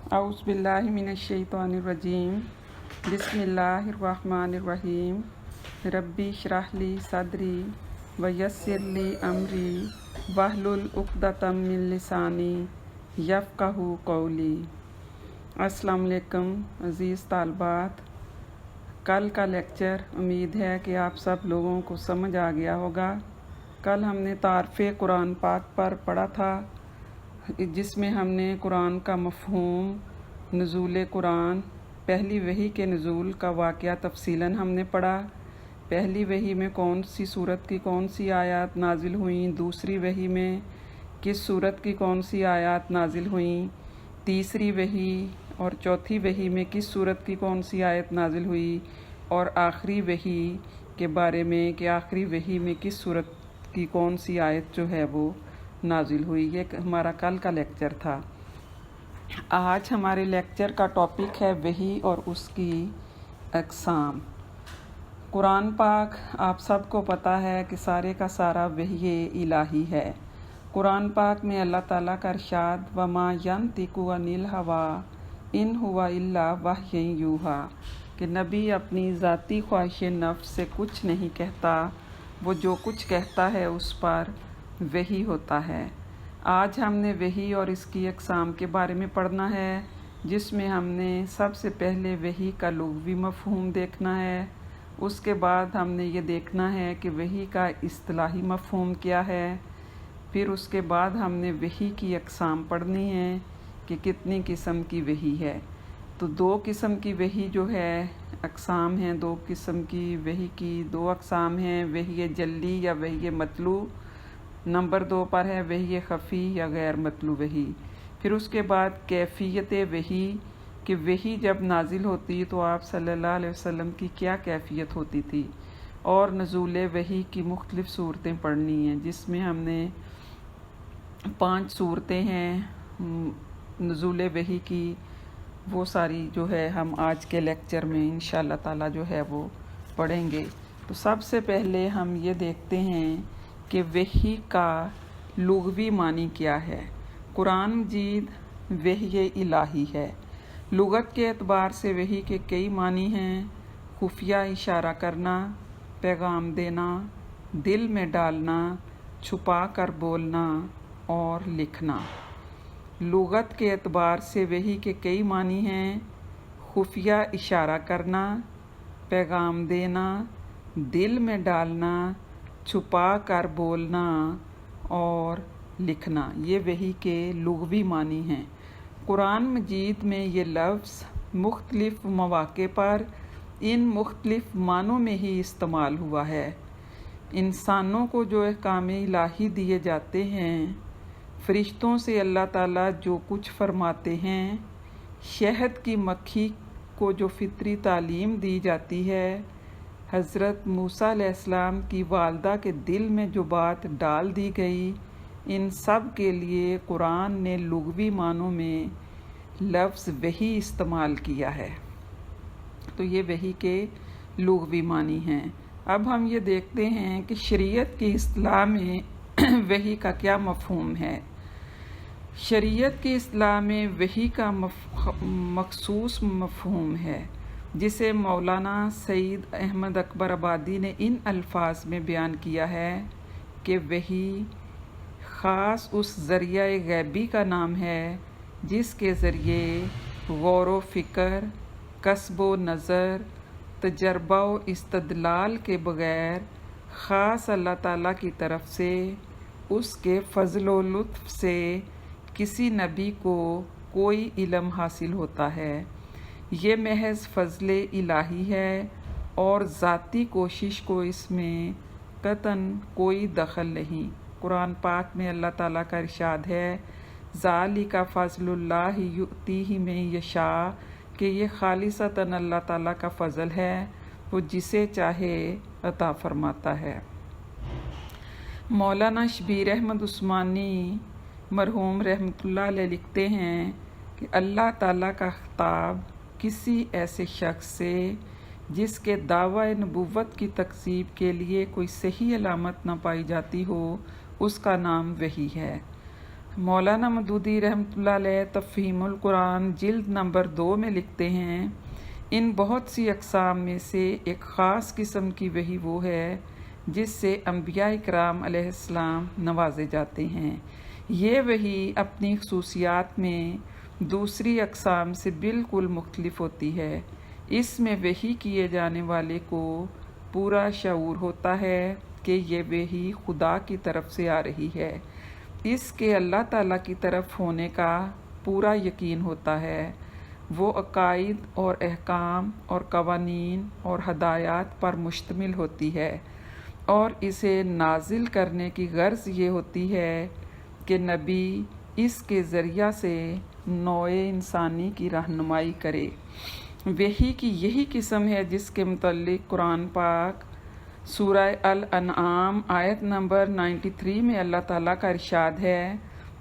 اعوذ باللہ من الشیطان الرجیم بسم اللہ الرحمن الرحیم ربی اشرح لی صدری ویسر لی امری واحلل عقدۃ من لسانی یفقہوا قولی۔ السلام علیکم عزیز طالبات، کل کا لیکچر امید ہے کہ آپ سب لوگوں کو سمجھ آ گیا ہوگا۔ کل ہم نے تعارف قرآن پاک پر پڑھا تھا، جس میں ہم نے قرآن کا مفہوم، نزول قرآن، پہلی وحی کے نزول کا واقعہ تفصیلاً ہم نے پڑھا۔ پہلی وحی میں کون سی صورت کی کون سی آیات نازل ہوئیں، دوسری وحی میں کس صورت کی کون سی آیات نازل ہوئیں، تیسری وحی اور چوتھی وحی میں کس صورت کی کون سی آیت نازل ہوئی، اور آخری وحی کے بارے میں کہ آخری وحی میں کس صورت کی کون سی آیت جو ہے وہ نازل ہوئی۔ یہ ہمارا کل کا لیکچر تھا۔ آج ہمارے لیکچر کا ٹاپک ہے وحی اور اس کی اقسام۔ قرآن پاک آپ سب کو پتہ ہے کہ سارے کا سارا وحی الہی ہے۔ قرآن پاک میں اللہ تعالیٰ کا ارشاد وَمَا يَنطِقُ عَنِ الْهَوَىٰ إِنْ هُوَ إِلَّا وَحْيٌ يُوحَىٰ کہ نبی اپنی ذاتی خواہش نفس سے کچھ نہیں کہتا، وہ جو کچھ کہتا ہے اس پر وحی ہوتا ہے۔ آج ہم نے وحی اور اس کی اقسام کے بارے میں پڑھنا ہے، جس میں ہم نے سب سے پہلے وحی کا لغوی مفہوم دیکھنا ہے۔ اس کے بعد ہم نے یہ دیکھنا ہے کہ وحی کا اصطلاحی مفہوم کیا ہے۔ پھر اس کے بعد ہم نے وحی کی اقسام پڑھنی ہے کہ کتنی قسم کی وحی ہے۔ تو دو قسم کی وحی جو ہے اقسام ہیں، دو قسم کی وحی کی دو اقسام ہیں، وحی جلی یا وحی مطلوع۔ نمبر 2 پر ہے وحی خفی یا غیر مطلوع وحی۔ پھر اس کے بعد کیفیت وحی کہ وحی جب نازل ہوتی تو آپ صلی اللہ علیہ وسلم کی کیا کیفیت ہوتی تھی، اور نزول وحی کی مختلف صورتیں پڑھنی ہیں، جس میں ہم نے 5 صورتیں ہیں نزول وحی کی، وہ ساری جو ہے ہم آج کے لیکچر میں انشاءاللہ تعالی جو ہے وہ پڑھیں گے۔ تو سب سے پہلے ہم یہ دیکھتے ہیں کہ وحی کا لغوی معنی کیا ہے۔ قرآن مجید وحی الہی ہے۔ لغت کے اعتبار سے وحی کے کئی معنی ہیں: خفیہ اشارہ کرنا، پیغام دینا، دل میں ڈالنا، چھپا کر بولنا اور لکھنا۔ لغت کے اعتبار سے وحی کے کئی معنی ہیں: خفیہ اشارہ کرنا، پیغام دینا، دل میں ڈالنا، چھپا کر بولنا اور لکھنا۔ یہ وحی کے لغوی معنی ہیں۔ قرآن مجید میں یہ لفظ مختلف مواقع پر ان مختلف معنوں میں ہی استعمال ہوا ہے۔ انسانوں کو جو احکام الہی دیے جاتے ہیں، فرشتوں سے اللہ تعالیٰ جو کچھ فرماتے ہیں، شہد کی مکھی کو جو فطری تعلیم دی جاتی ہے، حضرت موسیٰ علیہ السلام کی والدہ کے دل میں جو بات ڈال دی گئی، ان سب کے لیے قرآن نے لغوی معنوں میں لفظ وحی استعمال کیا ہے۔ تو یہ وحی کے لغوی معنی ہیں۔ اب ہم یہ دیکھتے ہیں کہ شریعت کی اصطلاح میں وحی کا کیا مفہوم ہے۔ شریعت کی اصطلاح میں وحی کا مخصوص مفہوم ہے، جسے مولانا سعید احمد اکبر آبادی نے ان الفاظ میں بیان کیا ہے کہ وحی خاص اس ذریعہ غیبی کا نام ہے جس کے ذریعے غور و فکر، کسب و نظر، تجربہ و استدلال کے بغیر خاص اللہ تعالیٰ کی طرف سے اس کے فضل و لطف سے کسی نبی کو کوئی علم حاصل ہوتا ہے۔ یہ محض فضل الہی ہے اور ذاتی کوشش کو اس میں قطعاً کوئی دخل نہیں۔ قرآن پاک میں اللہ تعالیٰ کا ارشاد ہے ذَلِکَ فَضْلُ اللَّهِ یُؤْتِیہِ مَن یَشَاءُ کہ یہ خالصتاً اللہ تعالیٰ کا فضل ہے، وہ جسے چاہے عطا فرماتا ہے۔ مولانا شبیر احمد عثمانی مرحوم رحمۃ اللہ علیہ لکھتے ہیں کہ اللہ تعالیٰ کا خطاب کسی ایسے شخص سے جس کے دعوی نبوت کی تکذیب کے لیے کوئی صحیح علامت نہ پائی جاتی ہو، اس کا نام وحی ہے۔ مولانا مودودی رحمۃ اللہ علیہ تفہیم القرآن جلد نمبر 2 میں لکھتے ہیں، ان بہت سی اقسام میں سے ایک خاص قسم کی وحی وہ ہے جس سے انبیاء کرام علیہ السلام نوازے جاتے ہیں۔ یہ وحی اپنی خصوصیات میں دوسری اقسام سے بالکل مختلف ہوتی ہے۔ اس میں وحی کیے جانے والے کو پورا شعور ہوتا ہے کہ یہ وحی خدا کی طرف سے آ رہی ہے، اس کے اللہ تعالیٰ کی طرف ہونے کا پورا یقین ہوتا ہے، وہ عقائد اور احکام اور قوانین اور ہدایات پر مشتمل ہوتی ہے، اور اسے نازل کرنے کی غرض یہ ہوتی ہے کہ نبی اس کے ذریعہ سے نوع انسانی کی رہنمائی کرے۔ وحی کی یہی قسم ہے جس کے متعلق قرآن پاک سورہ الانعام آیت نمبر 93 میں اللہ تعالیٰ کا ارشاد ہے،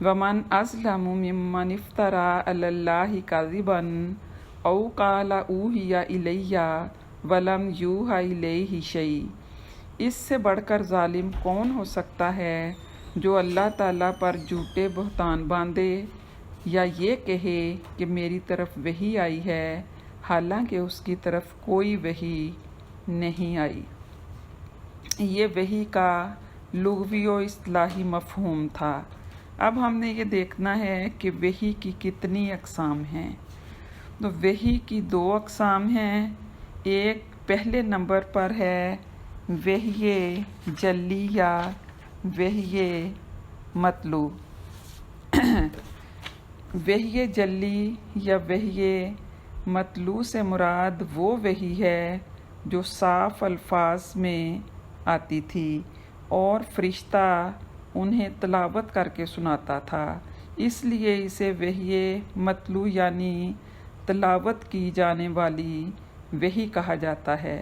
وَمَنْ أَظْلَمُ مِمَّنِ افْتَرَىٰ عَلَى اللَّهِ كَذِبًا أَوْ قَالَ أُوحِيَ إِلَيَّ وَلَمْ يُوحَ إِلَيْهِ شَيْءٌ۔ اس سے بڑھ کر ظالم کون ہو سکتا ہے جو اللہ تعالیٰ پر جھوٹے بہتان باندھے یا یہ کہے کہ میری طرف وحی آئی ہے، حالانکہ اس کی طرف کوئی وحی نہیں آئی۔ یہ وحی کا لغوی و اصطلاحی مفہوم تھا۔ اب ہم نے یہ دیکھنا ہے کہ وحی کی کتنی اقسام ہیں۔ تو وحی کی 2 اقسام ہیں۔ ایک پہلے نمبر پر ہے وحی جلی یا وحی مطلوع۔ وحی جلی یا وحی مطلوع سے مراد وہ وحی ہے جو صاف الفاظ میں آتی تھی اور فرشتہ انہیں تلاوت کر کے سناتا تھا، اس لیے اسے وحی مطلوع یعنی تلاوت کی جانے والی وحی کہا جاتا ہے۔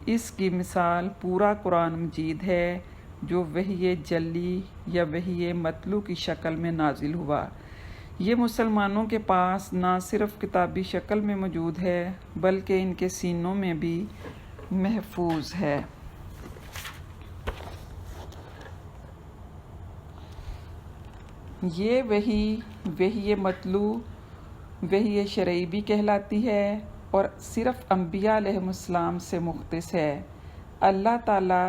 اس کی مثال پورا قرآن مجید ہے جو وحی جلی یا وحی مطلوع کی شکل میں نازل ہوا۔ یہ مسلمانوں کے پاس نہ صرف کتابی شکل میں موجود ہے بلکہ ان کے سینوں میں بھی محفوظ ہے۔ یہ وحی مطلوع وحی شرعی بھی کہلاتی ہے اور صرف انبیاء علیہ السلام سے مختص ہے۔ اللہ تعالیٰ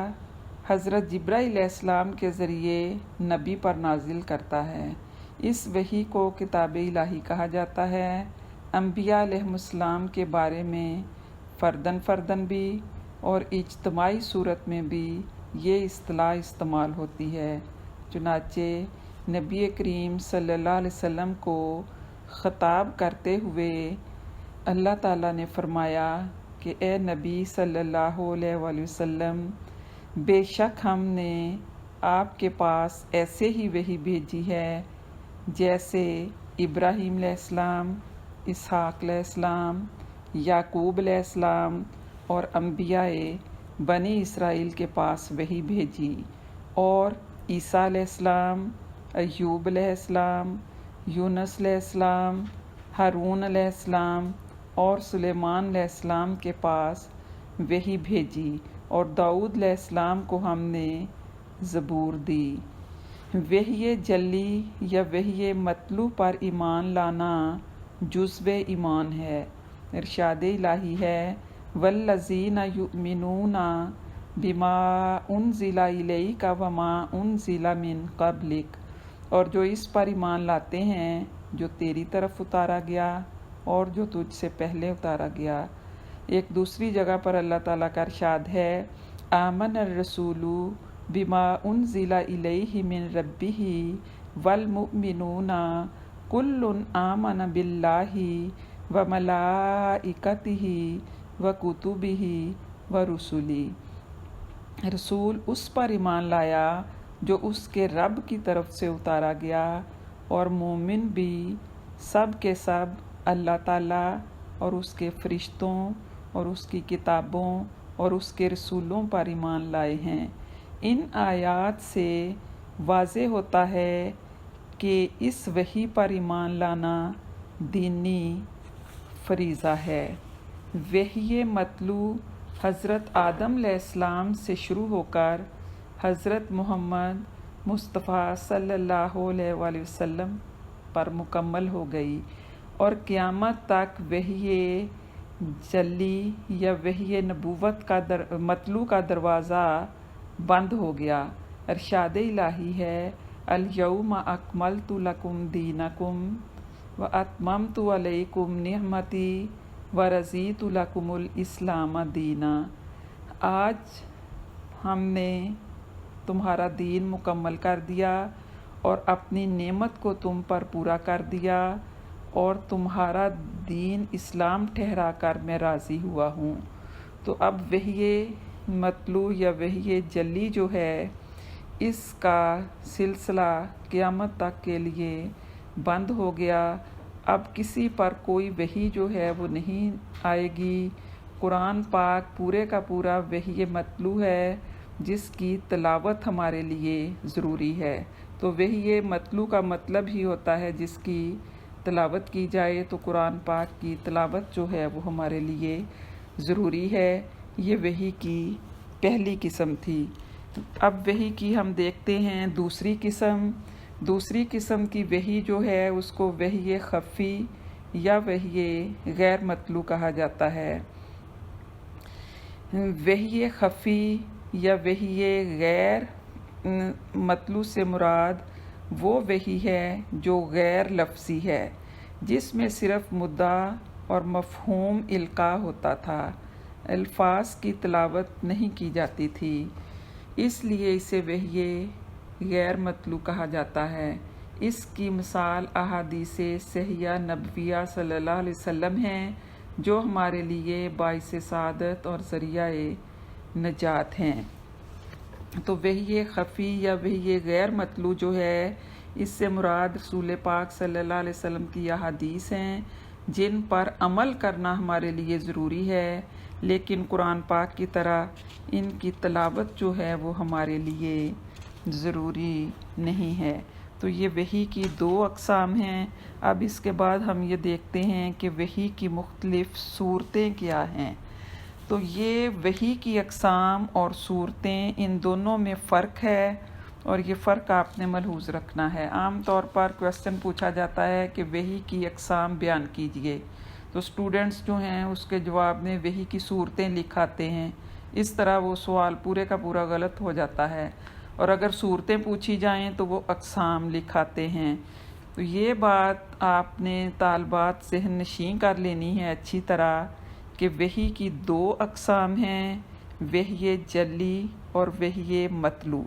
حضرت جبرائیل علیہ السلام کے ذریعے نبی پر نازل کرتا ہے۔ اس وحی کو کتاب الہی کہا جاتا ہے۔ انبیاء علیہ السلام کے بارے میں فرداً فرداً بھی اور اجتماعی صورت میں بھی یہ اصطلاح استعمال ہوتی ہے۔ چنانچہ نبی کریم صلی اللہ علیہ وسلم کو خطاب کرتے ہوئے اللہ تعالیٰ نے فرمایا کہ اے نبی صلی اللہ علیہ وآلہ وسلم، بے شک ہم نے آپ کے پاس ایسے ہی وحی بھیجی ہے جیسے ابراہیم علیہ السلام، اسحاق علیہ السلام، یعقوب علیہ السلام اور انبیاء بنی اسرائیل کے پاس وحی بھیجی، اور عیسیٰ علیہ السلام، ایوب علیہ السلام، یونس علیہ السلام، ہارون علیہ السلام اور سلیمان علیہ السلام کے پاس وحی بھیجی، اور داؤد علیہ السلام کو ہم نے زبور دی۔ وحی جلی یا وحی مطلوع پر ایمان لانا جزو ایمان ہے۔ ارشاد الہی ہے، والذین یؤمنون بما انزل الیک وما انزل من قبلک، اور جو اس پر ایمان لاتے ہیں جو تیری طرف اتارا گیا اور جو تجھ سے پہلے اتارا گیا۔ ایک دوسری جگہ پر اللہ تعالیٰ کا ارشاد ہے، آمن الرسول بما انزل الیہ من ربہ والمؤمنون کل آمن باللہ وملائکتہ وکتبہ ورسلہ۔ رسول اس پر ایمان لایا جو اس کے رب کی طرف سے اتارا گیا، اور مومن بھی سب کے سب اللہ تعالیٰ اور اس کے فرشتوں اور اس کی کتابوں اور اس کے رسولوں پر ایمان لائے ہیں۔ ان آیات سے واضح ہوتا ہے کہ اس وحی پر ایمان لانا دینی فریضہ ہے۔ وحی مطلوع حضرت آدم علیہ السلام سے شروع ہو کر حضرت محمد مصطفیٰ صلی اللہ علیہ وآلہ وسلم پر مکمل ہو گئی اور قیامت تک وحی جلی یا وحی نبوت کا مطلوع کا دروازہ بند ہو گیا۔ ارشاد الہی ہے الیوم اکملت لکم دینکم واتممت علیکم نعمتی ورضیت لکم الاسلام دینا۔ آج ہم نے تمہارا دین مکمل کر دیا اور اپنی نعمت کو تم پر پورا کر دیا اور تمہارا دین اسلام ٹھہرا کر میں راضی ہوا ہوں۔ تو اب وحی مطلوع یا وحی جلی جو ہے اس کا سلسلہ قیامت تک کے لیے بند ہو گیا۔ اب کسی پر کوئی وحی جو ہے وہ نہیں آئے گی۔ قرآن پاک پورے کا پورا وحی مطلوع ہے جس کی تلاوت ہمارے لیے ضروری ہے۔ تو وحی مطلوع کا مطلب ہی ہوتا ہے جس کی تلاوت کی جائے، تو قرآن پاک کی تلاوت جو ہے وہ ہمارے لیے ضروری ہے۔ یہ وحی کی پہلی قسم تھی۔ اب وحی کی ہم دیکھتے ہیں دوسری قسم۔ دوسری قسم کی وحی جو ہے اس کو وحی خفی یا وحی غیر مطلوع کہا جاتا ہے۔ وحی خفی یا وحی غیر مطلوع سے مراد وہ وحی ہے جو غیر لفظی ہے، جس میں صرف مدعا اور مفہوم القاء ہوتا تھا، الفاظ کی تلاوت نہیں کی جاتی تھی، اس لیے اسے وحی غیر مطلوع کہا جاتا ہے۔ اس کی مثال احادیث صحیحہ نبویہ صلی اللہ علیہ وسلم ہیں جو ہمارے لیے باعث سعادت اور ذریعہ نجات ہیں۔ تو وحی خفی یا وحی غیر مطلوع جو ہے اس سے مراد رسول پاک صلی اللہ علیہ وسلم کی احادیث ہیں جن پر عمل کرنا ہمارے لیے ضروری ہے، لیکن قرآن پاک کی طرح ان کی تلاوت جو ہے وہ ہمارے لیے ضروری نہیں ہے۔ تو یہ وحی کی دو اقسام ہیں۔ اب اس کے بعد ہم یہ دیکھتے ہیں کہ وحی کی مختلف صورتیں کیا ہیں۔ تو یہ وحی کی اقسام اور صورتیں ان دونوں میں فرق ہے اور یہ فرق آپ نے ملحوظ رکھنا ہے۔ عام طور پر کویسچن پوچھا جاتا ہے کہ وحی کی اقسام بیان کیجئے، تو اسٹوڈنٹس جو ہیں اس کے جواب میں وحی کی صورتیں لکھاتے ہیں۔ اس طرح وہ سوال پورے کا پورا غلط ہو جاتا ہے، اور اگر صورتیں پوچھی جائیں تو وہ اقسام لکھاتے ہیں۔ تو یہ بات آپ نے طالبات ذہن نشین کر لینی ہے اچھی طرح کہ وحی کی دو اقسام ہیں، وحی جلی اور وحی مطلوع۔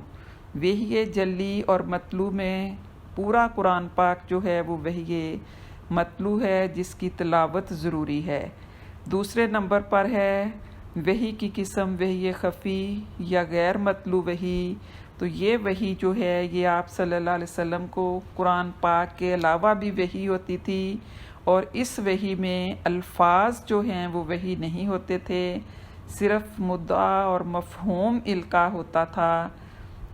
وحی جلی اور مطلوع میں پورا قرآن پاک جو ہے وہ وحی مطلوع ہے جس کی تلاوت ضروری ہے۔ دوسرے نمبر پر ہے وحی کی قسم وحی خفی یا غیر مطلوع وحی۔ تو یہ وحی جو ہے یہ آپ صلی اللہ علیہ وسلم کو قرآن پاک کے علاوہ بھی وحی ہوتی تھی، اور اس وحی میں الفاظ جو ہیں وہ وحی نہیں ہوتے تھے، صرف مدعا اور مفہوم القاء ہوتا تھا،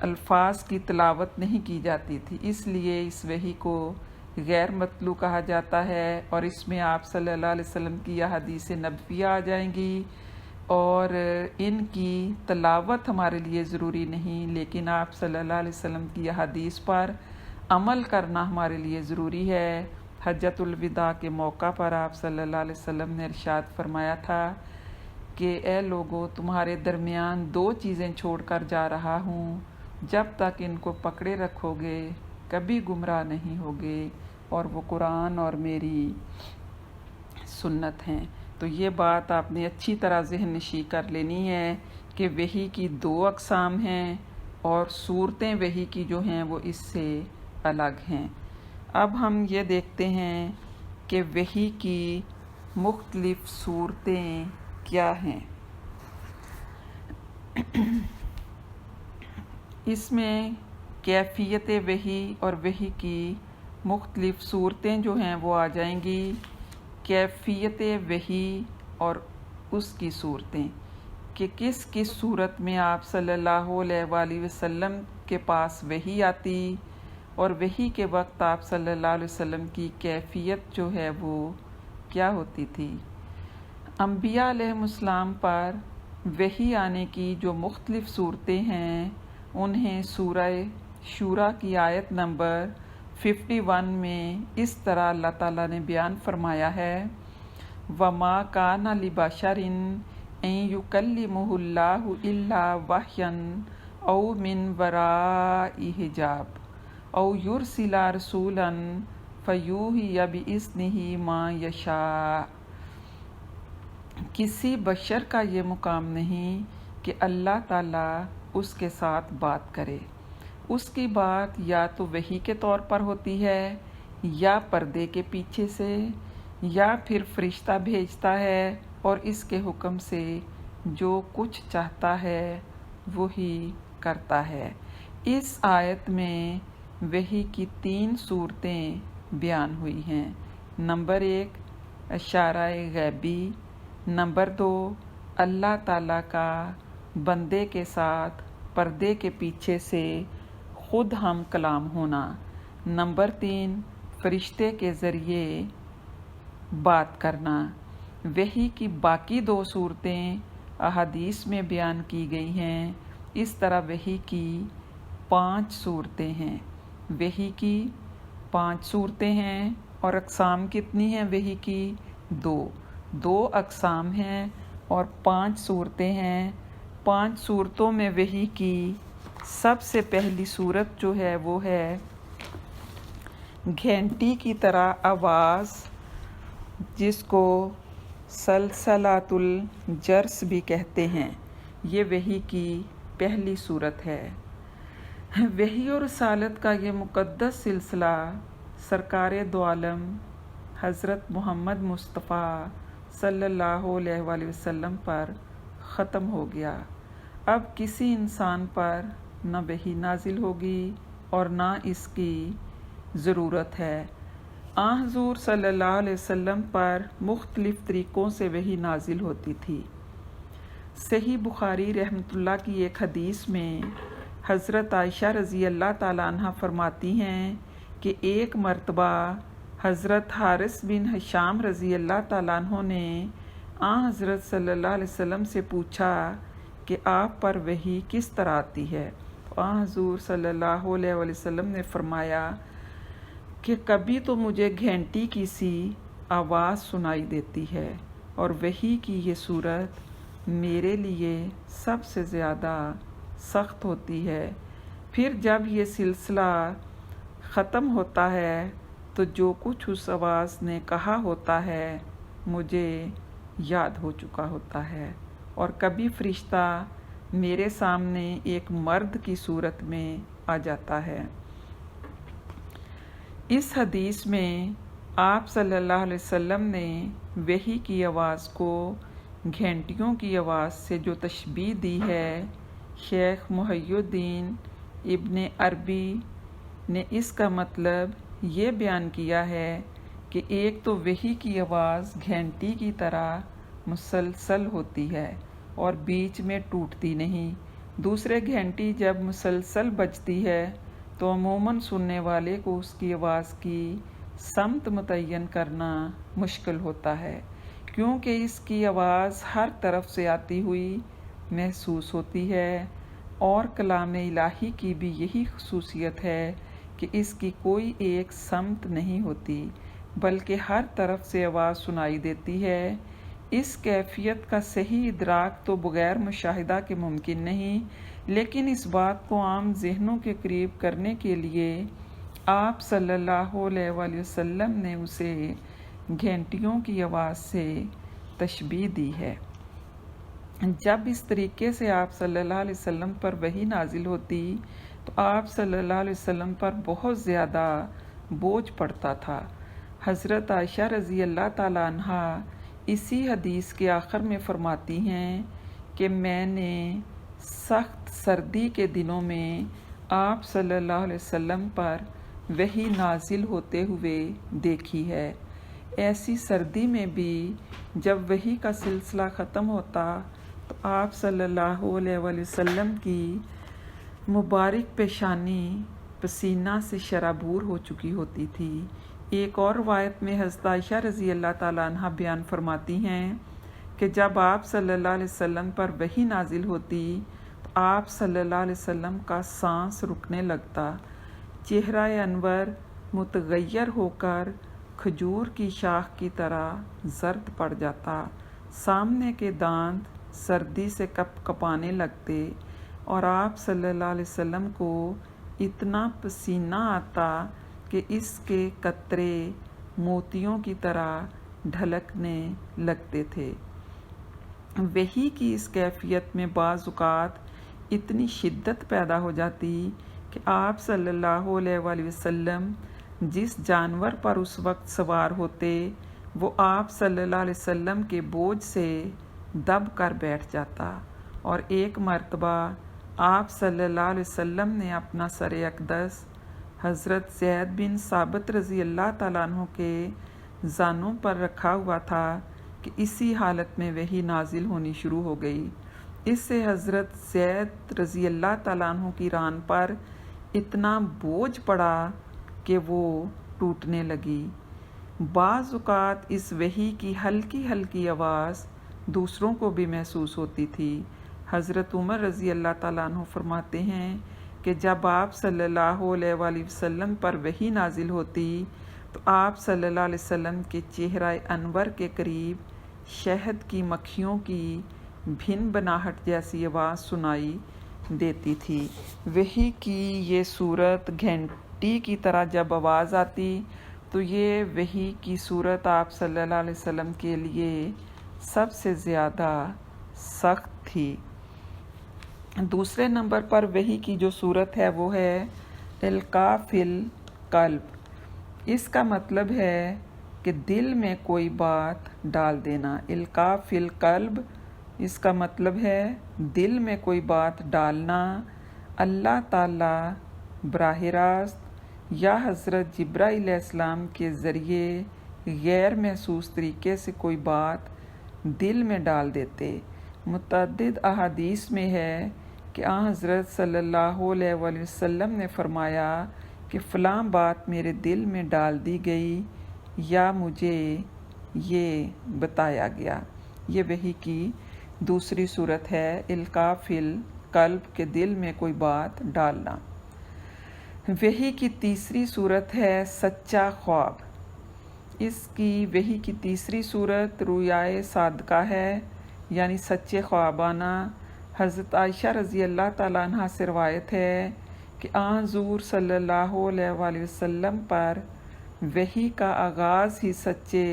الفاظ کی تلاوت نہیں کی جاتی تھی، اس لیے اس وحی کو غیر مطلوع کہا جاتا ہے۔ اور اس میں آپ صلی اللہ علیہ وسلم کی احادیث نبویہ آ جائیں گی اور ان کی تلاوت ہمارے لیے ضروری نہیں، لیکن آپ صلی اللہ علیہ وسلم کی احادیث پر عمل کرنا ہمارے لیے ضروری ہے۔ حجۃ الوداع کے موقع پر آپ صلی اللہ علیہ وسلم نے ارشاد فرمایا تھا کہ اے لوگو، تمہارے درمیان دو چیزیں چھوڑ کر جا رہا ہوں، جب تک ان کو پکڑے رکھو گے کبھی گمراہ نہیں ہوگے، اور وہ قرآن اور میری سنت ہیں۔ تو یہ بات آپ نے اچھی طرح ذہن نشین کر لینی ہے کہ وحی کی دو اقسام ہیں اور صورتیں وحی کی جو ہیں وہ اس سے الگ ہیں۔ اب ہم یہ دیکھتے ہیں کہ وحی کی مختلف صورتیں کیا ہیں۔ اس میں کیفیت وحی اور وحی کی مختلف صورتیں جو ہیں وہ آ جائیں گی۔ کیفیت وحی اور اس کی صورتیں کہ کس کس صورت میں آپ صلی اللہ علیہ وآلہ وسلم کے پاس وحی آتی، اور وحی کے وقت آپ صلی اللہ علیہ وسلم کی کیفیت جو ہے وہ کیا ہوتی تھی۔ انبیاء علیہ السلام پر وحی آنے کی جو مختلف صورتیں ہیں انہیں سورہ شورا کی آیت نمبر 51 میں اس طرح اللہ تعالیٰ نے بیان فرمایا ہے وَمَا كَانَ لِبَشَرٍ أَن يُكَلِّمَهُ اللَّهُ إِلَّا وَحْيًا أَوْ مِن وَرَاءِ حِجَابٍ أَوْ يُرْسِلَ رَسُولًا فَيُوحِيَ بِإِذْنِهِ مَا يَشَاءُ۔ کسی بشر کا یہ مقام نہیں کہ اللہ تعالیٰ اس کے ساتھ بات کرے، اس کی بات یا تو وحی کے طور پر ہوتی ہے یا پردے کے پیچھے سے، یا پھر فرشتہ بھیجتا ہے اور اس کے حکم سے جو کچھ چاہتا ہے وہی کرتا ہے۔ اس آیت میں وحی کی 3 صورتیں بیان ہوئی ہیں۔ نمبر 1 اشارہ غیبی، نمبر 2 اللہ تعالیٰ کا بندے کے ساتھ پردے کے پیچھے سے خود ہم کلام ہونا، نمبر 3 فرشتے کے ذریعے بات کرنا۔ وحی کی باقی 2 صورتیں احادیث میں بیان کی گئی ہیں۔ اس طرح وحی کی 5 صورتیں ہیں۔ وحی کی 5 صورتیں ہیں اور اقسام کتنی ہیں وحی کی؟ 2 اقسام ہیں اور 5 صورتیں ہیں۔ 5 صورتوں میں وحی کی سب سے پہلی صورت جو ہے وہ ہے گھنٹی کی طرح آواز، جس کو سلسلۃ الجرس بھی کہتے ہیں۔ یہ وحی کی پہلی صورت ہے۔ وحی اور رسالت کا یہ مقدس سلسلہ سرکار دو عالم حضرت محمد مصطفیٰ صلی اللہ علیہ وآلہ وسلم پر ختم ہو گیا۔ اب کسی انسان پر نہ وحی نازل ہوگی اور نہ اس کی ضرورت ہے۔ حضور صلی اللہ علیہ وسلم پر مختلف طریقوں سے وحی نازل ہوتی تھی۔ صحیح بخاری رحمۃ اللہ کی ایک حدیث میں حضرت عائشہ رضی اللہ تعالیٰ عنہ فرماتی ہیں کہ ایک مرتبہ حضرت حارث بن ہشام رضی اللہ تعالیٰ عنہ نے حضرت صلی اللہ علیہ وسلم سے پوچھا کہ آپ پر وحی کس طرح آتی ہے؟ حضور صلی اللہ علیہ وسلم نے فرمایا کہ کبھی تو مجھے گھنٹی کی سی آواز سنائی دیتی ہے اور وحی کی یہ صورت میرے لیے سب سے زیادہ سخت ہوتی ہے۔ پھر جب یہ سلسلہ ختم ہوتا ہے تو جو کچھ اس آواز نے کہا ہوتا ہے مجھے یاد ہو چکا ہوتا ہے، اور کبھی فرشتہ میرے سامنے ایک مرد کی صورت میں آ جاتا ہے۔ اس حدیث میں آپ صلی اللہ علیہ وسلم نے وحی کی آواز کو گھنٹیوں کی آواز سے جو تشبیہ دی ہے، شیخ محی الدین ابن عربی نے اس کا مطلب یہ بیان کیا ہے کہ ایک تو وحی کی آواز گھنٹی کی طرح مسلسل ہوتی ہے اور بیچ میں ٹوٹتی نہیں۔ دوسرے گھنٹی جب مسلسل بجتی ہے تو عموماً سننے والے کو اس کی آواز کی سمت متعین کرنا مشکل ہوتا ہے، کیونکہ اس کی آواز ہر طرف سے آتی ہوئی محسوس ہوتی ہے، اور کلام الہی کی بھی یہی خصوصیت ہے کہ اس کی کوئی ایک سمت نہیں ہوتی بلکہ ہر طرف سے آواز سنائی دیتی ہے۔ اس کیفیت کا صحیح ادراک تو بغیر مشاہدہ کے ممکن نہیں، لیکن اس بات کو عام ذہنوں کے قریب کرنے کے لیے آپ صلی اللہ علیہ وآلہ وسلم نے اسے گھنٹیوں کی آواز سے تشبیہ دی ہے۔ جب اس طریقے سے آپ صلی اللہ علیہ وسلم پر وحی نازل ہوتی تو آپ صلی اللہ علیہ وسلم پر بہت زیادہ بوجھ پڑتا تھا۔ حضرت عائشہ رضی اللہ تعالیٰ عنہ اسی حدیث کے آخر میں فرماتی ہیں کہ میں نے سخت سردی کے دنوں میں آپ صلی اللہ علیہ وسلم پر وحی نازل ہوتے ہوئے دیکھی ہے۔ ایسی سردی میں بھی جب وحی کا سلسلہ ختم ہوتا تو آپ صلی اللہ علیہ وآلہ وسلم کی مبارک پیشانی پسینہ سے شرابور ہو چکی ہوتی تھی۔ ایک اور روایت میں حضرت عائشہ رضی اللہ تعالیٰ عنہ بیان فرماتی ہیں کہ جب آپ صلی اللہ علیہ وسلم پر وحی نازل ہوتی تو آپ صلی اللہ علیہ وسلم کا سانس رکنے لگتا، چہرہ انور متغیر ہو کر کھجور کی شاخ کی طرح زرد پڑ جاتا، سامنے کے دانت سردی سے کپ کپانے لگتے اور آپ صلی اللہ علیہ وسلم کو اتنا پسینہ آتا کہ اس کے قطرے موتیوں کی طرح ڈھلکنے لگتے تھے۔ وحی کی اس کیفیت میں بعض اوقات اتنی شدت پیدا ہو جاتی کہ آپ صلی اللہ علیہ وآلہ وسلم جس جانور پر اس وقت سوار ہوتے وہ آپ صلی اللہ علیہ وسلم کے بوجھ سے دب کر بیٹھ جاتا، اور ایک مرتبہ آپ صلی اللہ علیہ وسلم نے اپنا سر اقدس حضرت زید بن ثابت رضی اللہ تعالیٰ عنہ کے زانوں پر رکھا ہوا تھا کہ اسی حالت میں وحی نازل ہونی شروع ہو گئی۔ اس سے حضرت زید رضی اللہ تعالیٰ عنہ کی ران پر اتنا بوجھ پڑا کہ وہ ٹوٹنے لگی۔ بعض اوقات اس وحی کی ہلکی ہلکی آواز دوسروں کو بھی محسوس ہوتی تھی۔ حضرت عمر رضی اللہ تعالیٰ عنہ فرماتے ہیں کہ جب آپ صلی اللہ علیہ وآلہ وسلم پر وحی نازل ہوتی تو آپ صلی اللہ علیہ وسلم کے چہرہ انور کے قریب شہد کی مکھیوں کی بھن بناہٹ جیسی آواز سنائی دیتی تھی۔ وحی کی یہ صورت گھنٹی کی طرح جب آواز آتی تو یہ وحی کی صورت آپ صلی اللہ علیہ وسلم کے لیے سب سے زیادہ سخت تھی۔ دوسرے نمبر پر وحی کی جو صورت ہے وہ ہے القاء فی القلب۔ اس کا مطلب ہے کہ دل میں کوئی بات ڈال دینا۔ القاء فی القلب اس کا مطلب ہے دل میں کوئی بات ڈالنا۔ اللہ تعالیٰ براہ راست یا حضرت جبرائیل علیہ السلام کے ذریعے غیر محسوس طریقے سے کوئی بات دل میں ڈال دیتے۔ متعدد احادیث میں ہے کہ آن حضرت صلی اللہ علیہ وآلہ وسلم نے فرمایا کہ فلاں بات میرے دل میں ڈال دی گئی یا مجھے یہ بتایا گیا۔ یہ وحی کی دوسری صورت ہے القاء فی القلب کے دل میں کوئی بات ڈالنا۔ وحی کی تیسری صورت ہے سچا خواب۔ اس کی وحی کی تیسری صورت رؤیائے صادقہ ہے، یعنی سچے خواب آنا۔ حضرت عائشہ رضی اللہ تعالیٰ عنہ سے روایت ہے کہ آن حضور صلی اللہ علیہ وآلہ وسلم پر وحی کا آغاز ہی سچے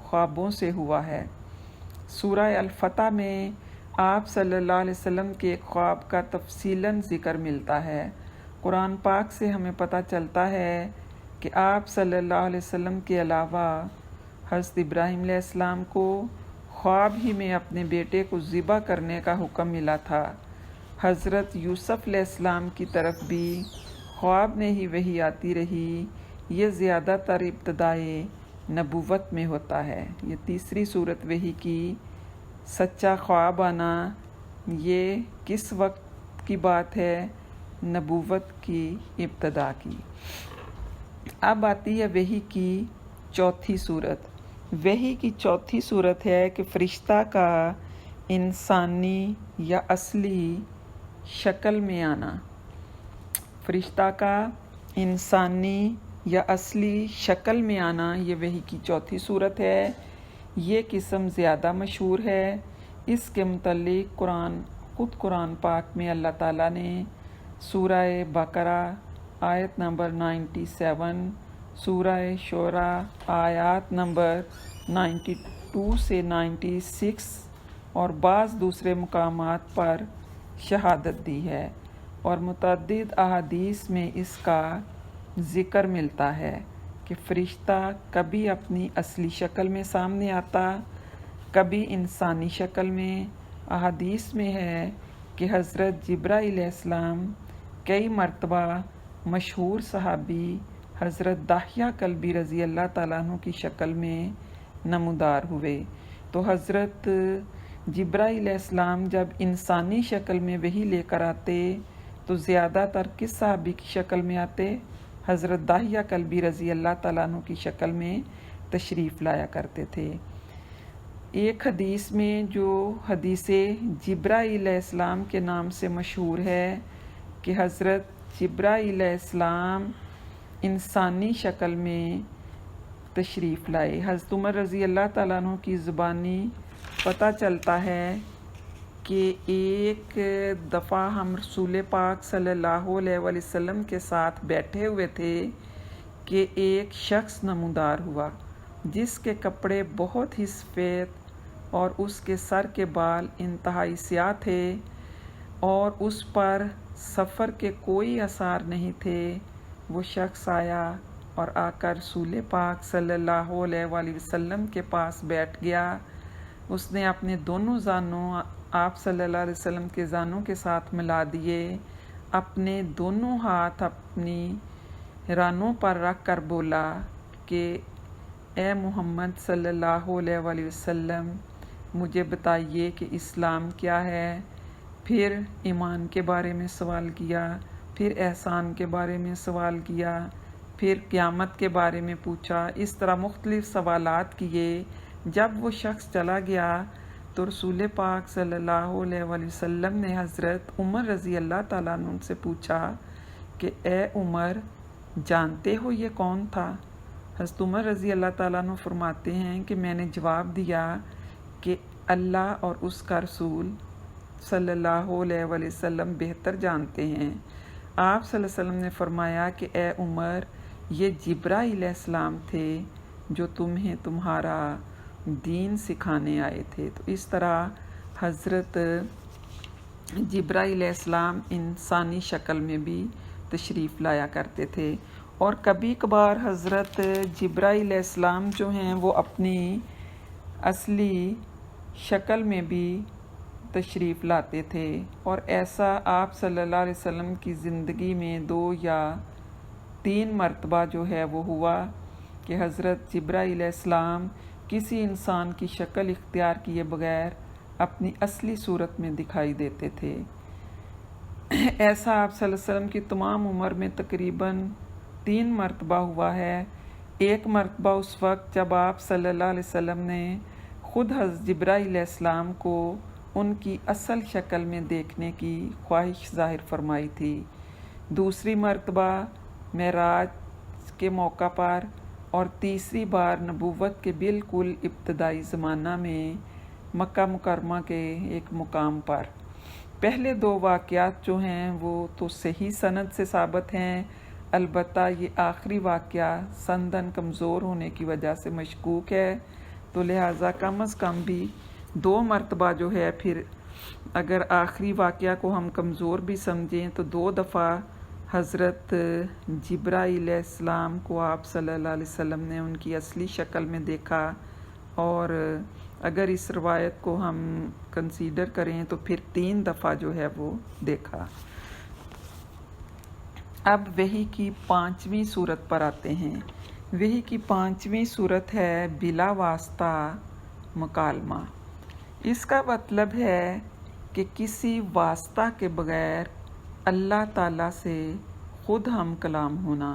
خوابوں سے ہوا ہے۔ سورہ الفتح میں آپ صلی اللہ علیہ وسلم کے ایک خواب کا تفصیلاً ذکر ملتا ہے۔ قرآن پاک سے ہمیں پتہ چلتا ہے کہ آپ صلی اللہ علیہ وسلم کے علاوہ حضرت ابراہیم علیہ السلام کو خواب ہی میں اپنے بیٹے کو ذبح کرنے کا حکم ملا تھا۔ حضرت یوسف علیہ السلام کی طرف بھی خواب میں ہی وحی آتی رہی۔ یہ زیادہ تر ابتدائے نبوت میں ہوتا ہے۔ یہ تیسری صورت وحی کی سچا خواب آنا، یہ کس وقت کی بات ہے؟ نبوت کی ابتدا کی۔ اب آتی ہے وحی کی چوتھی صورت۔ وحی کی چوتھی صورت ہے کہ فرشتہ کا انسانی یا اصلی شکل میں آنا۔ فرشتہ کا انسانی یا اصلی شکل میں آنا یہ وحی کی چوتھی صورت ہے۔ یہ قسم زیادہ مشہور ہے۔ اس کے متعلق قرآن پاک میں اللہ تعالیٰ نے سورہ بقرہ آیت نمبر 97، سورہ شعراء آیات نمبر 92 سے 96 اور بعض دوسرے مقامات پر شہادت دی ہے، اور متعدد احادیث میں اس کا ذکر ملتا ہے کہ فرشتہ کبھی اپنی اصلی شکل میں سامنے آتا، کبھی انسانی شکل میں۔ احادیث میں ہے کہ حضرت جبرائیل علیہ السلام کئی مرتبہ مشہور صحابی حضرت دحیہ کلبی رضی اللہ تعالیٰ عنہ کی شکل میں نمودار ہوئے۔ تو حضرت جبرائیل علیہ السلام جب انسانی شکل میں وحی لے کر آتے تو زیادہ تر کس صحابی کی شکل میں آتے؟ حضرت دحیہ کلبی رضی اللہ تعالیٰ عنہ کی شکل میں تشریف لایا کرتے تھے۔ ایک حدیث میں جو حدیث جبرائیل علیہ السلام کے نام سے مشہور ہے کہ حضرت جبرائیل علیہ السلام انسانی شکل میں تشریف لائے۔ حضرت عمر رضی اللہ تعالیٰ عنہ کی زبانی پتہ چلتا ہے کہ ایک دفعہ ہم رسول پاک صلی اللہ علیہ وسلم کے ساتھ بیٹھے ہوئے تھے کہ ایک شخص نمودار ہوا جس کے کپڑے بہت ہی سفید اور اس کے سر کے بال انتہائی سیاہ تھے اور اس پر سفر کے کوئی آثار نہیں تھے۔ وہ شخص آیا اور آ کر رسول پاک صلی اللہ علیہ وآلہ وسلم کے پاس بیٹھ گیا۔ اس نے اپنے دونوں زانوں آپ صلی اللہ علیہ وسلم کے زانوں کے ساتھ ملا دیے، اپنے دونوں ہاتھ اپنی رانوں پر رکھ کر بولا کہ اے محمد صلی اللہ علیہ وآلہ وسلم، مجھے بتائیے کہ اسلام کیا ہے۔ پھر ایمان کے بارے میں سوال کیا، پھر احسان کے بارے میں سوال کیا، پھر قیامت کے بارے میں پوچھا۔ اس طرح مختلف سوالات کیے۔ جب وہ شخص چلا گیا تو رسول پاک صلی اللہ علیہ وآلہ وسلم نے حضرت عمر رضی اللہ تعالیٰ عنہ سے پوچھا کہ اے عمر، جانتے ہو یہ کون تھا؟ حضرت عمر رضی اللہ تعالیٰ عنہ فرماتے ہیں کہ میں نے جواب دیا کہ اللہ اور اس کا رسول صلی اللہ علیہ وآلہ وسلم بہتر جانتے ہیں۔ آپ صلی اللہ علیہ وسلم نے فرمایا کہ اے عمر، یہ جبرائیل علیہ السلام تھے جو تمہیں تمہارا دین سکھانے آئے تھے۔ تو اس طرح حضرت جبرائیل علیہ السلام انسانی شکل میں بھی تشریف لایا کرتے تھے، اور کبھی کبھار حضرت جبرائیل علیہ السلام جو ہیں وہ اپنی اصلی شکل میں بھی تشریف لاتے تھے، اور ایسا آپ صلی اللہ علیہ وسلم کی زندگی میں 2 یا 3 مرتبہ جو ہے وہ ہوا کہ حضرت جبرائیل علیہ السلام کسی انسان کی شکل اختیار کیے بغیر اپنی اصلی صورت میں دکھائی دیتے تھے۔ ایسا آپ صلی اللہ علیہ وسلم کی تمام عمر میں تقریباً 3 مرتبہ ہوا ہے۔ ایک مرتبہ اس وقت جب آپ صلی اللہ علیہ وسلم نے خود حضرت جبرائیل علیہ السلام کو ان کی اصل شکل میں دیکھنے کی خواہش ظاہر فرمائی تھی۔ دوسری مرتبہ معراج کے موقع پر، اور تیسری بار نبوت کے بالکل ابتدائی زمانہ میں مکہ مکرمہ کے ایک مقام پر۔ پہلے 2 واقعات جو ہیں وہ تو صحیح سند سے ثابت ہیں، البتہ یہ آخری واقعہ سندن کمزور ہونے کی وجہ سے مشکوک ہے، تو لہٰذا کم از کم بھی 2 مرتبہ جو ہے، پھر اگر آخری واقعہ کو ہم کمزور بھی سمجھیں تو 2 دفعہ حضرت جبرائیل علیہ السلام کو آپ صلی اللہ علیہ وسلم نے ان کی اصلی شکل میں دیکھا، اور اگر اس روایت کو ہم کنسیڈر کریں تو پھر 3 دفعہ جو ہے وہ دیکھا۔ اب وحی کی 5ویں صورت پر آتے ہیں۔ وحی کی 5ویں صورت ہے بلا واسطہ مکالمہ۔ اس کا مطلب ہے کہ کسی واسطہ کے بغیر اللہ تعالیٰ سے خود ہم کلام ہونا۔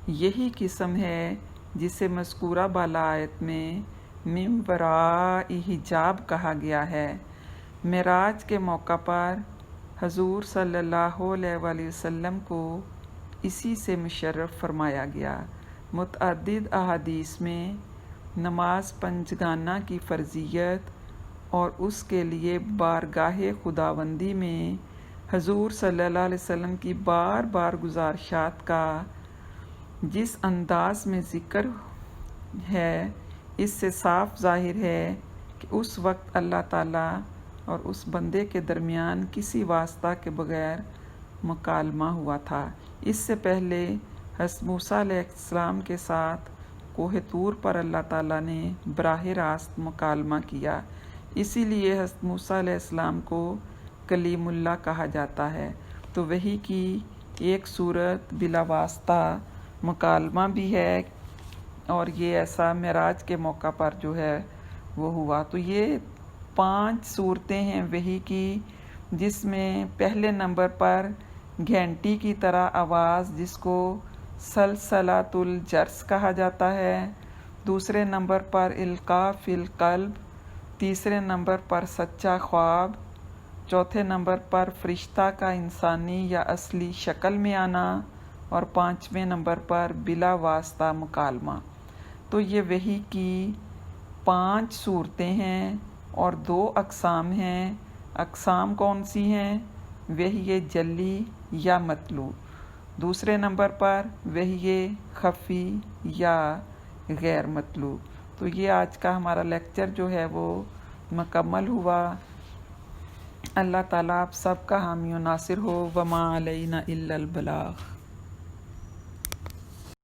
یہی قسم ہے جسے مذکورہ بالا آیت میں من وراء حجاب کہا گیا ہے۔ معراج کے موقع پر حضور صلی اللہ علیہ وآلہ وسلم کو اسی سے مشرف فرمایا گیا۔ متعدد احادیث میں نماز پنجگانہ کی فرضیت اور اس کے لیے بارگاہ خداوندی میں حضور صلی اللہ علیہ وسلم کی بار بار گزارشات کا جس انداز میں ذکر ہے، اس سے صاف ظاہر ہے کہ اس وقت اللہ تعالیٰ اور اس بندے کے درمیان کسی واسطہ کے بغیر مکالمہ ہوا تھا۔ اس سے پہلے حضرت موسیٰ علیہ السلام کے ساتھ کوہ طور پر اللہ تعالیٰ نے براہ راست مکالمہ کیا، اسی لیے حضرت موسیٰ علیہ السلام کو کلیم اللہ کہا جاتا ہے۔ تو وحی کی ایک صورت بلا واسطہ مکالمہ بھی ہے، اور یہ ایسا معراج کے موقع پر جو ہے وہ ہوا۔ تو یہ 5 صورتیں ہیں وحی کی، جس میں پہلے نمبر پر گھنٹی کی طرح آواز جس کو سلسلۃ الجرس کہا جاتا ہے، دوسرے نمبر پر القاء فی القلب، تیسرے نمبر پر سچا خواب، چوتھے نمبر پر فرشتہ کا انسانی یا اصلی شکل میں آنا، اور پانچویں نمبر پر بلا واسطہ مکالمہ۔ تو یہ وحی کی 5 صورتیں ہیں اور 2 اقسام ہیں۔ اقسام کون سی ہیں؟ وحی جلی یا مطلوع، دوسرے نمبر پر وحی خفی یا غیر مطلوع۔ تو یہ آج کا ہمارا لیکچر جو ہے وہ مکمل ہوا۔ اللہ تعالیٰ آپ سب کا حامی و ناصر ہو۔ وما علینا الا البلاغ۔